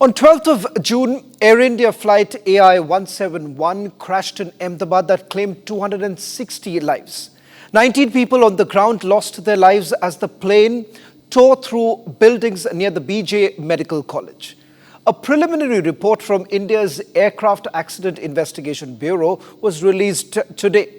On 12th of June, Air India flight AI-171 crashed in Ahmedabad that claimed 260 lives. 19 people on the ground lost their lives as the plane tore through buildings near the BJ Medical College. A preliminary report from India's Aircraft Accident Investigation Bureau was released today,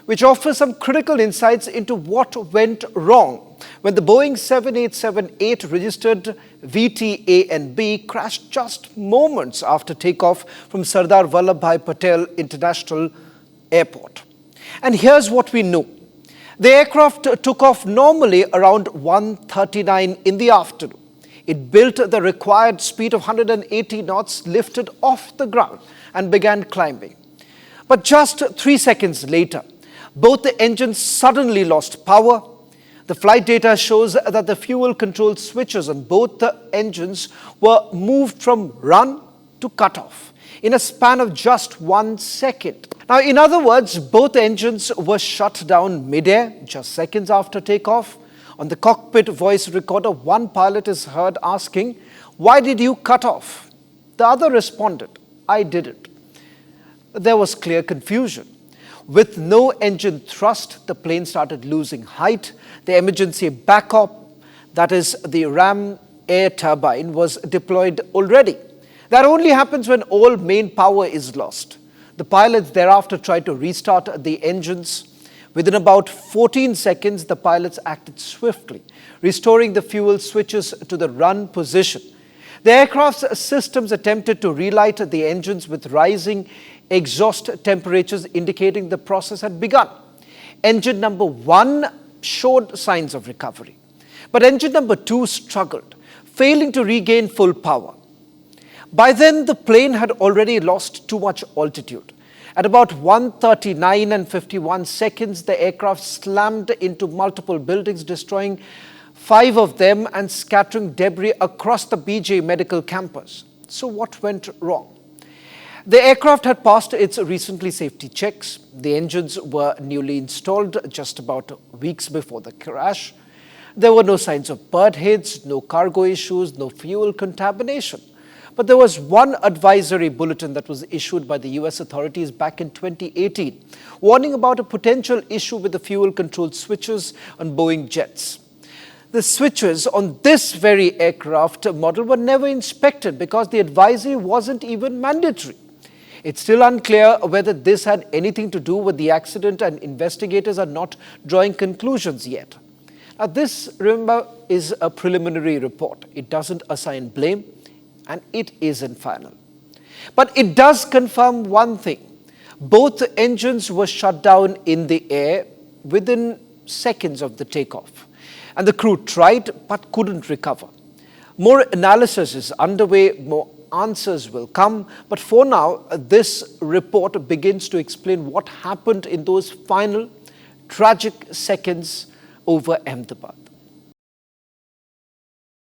which offers some critical insights into what went wrong when the Boeing 787-8 registered VT-A&B crashed just moments after takeoff from Sardar Vallabhbhai Patel International Airport. And here's what we know. The aircraft took off normally around 1:39 in the afternoon. It built the required speed of 180 knots, lifted off the ground and began climbing. But just 3 seconds later, both the engines suddenly lost power. The flight data shows that the fuel control switches on both the engines were moved from run to cutoff in a span of just 1 second. Now, in other words, both engines were shut down mid-air just seconds after takeoff. On the cockpit voice recorder, one pilot is heard asking, "Why did you cut off?" The other responded, "I didn't." There was clear confusion. With no engine thrust, the plane started losing height. The emergency backup, that is the ram air turbine, was deployed already. That only happens when all main power is lost. The pilots thereafter tried to restart the engines. Within about 14 seconds, the pilots acted swiftly, restoring the fuel switches to the run position. The aircraft's systems attempted to relight the engines with rising exhaust temperatures, indicating the process had begun. Engine number 1 showed signs of recovery, but engine number 2 struggled, failing to regain full power. By then, the plane had already lost too much altitude. At about 1:39 and 51 seconds, the aircraft slammed into multiple buildings, destroying 5 of them and scattering debris across the BJ Medical campus. So what went wrong? The aircraft had passed its recently safety checks. The engines were newly installed just about weeks before the crash. There were no signs of bird hits, no cargo issues, no fuel contamination. But there was one advisory bulletin that was issued by the US authorities back in 2018, warning about a potential issue with the fuel control switches on Boeing jets. The switches on this very aircraft model were never inspected because the advisory wasn't even mandatory. It's still unclear whether this had anything to do with the accident, and investigators are not drawing conclusions yet. Now, this, remember, is a preliminary report. It doesn't assign blame, and it isn't final. But it does confirm one thing. Both engines were shut down in the air within seconds of the takeoff, and the crew tried but couldn't recover. More analysis is underway, more answers will come, but for now, this report begins to explain what happened in those final tragic seconds over Ahmedabad.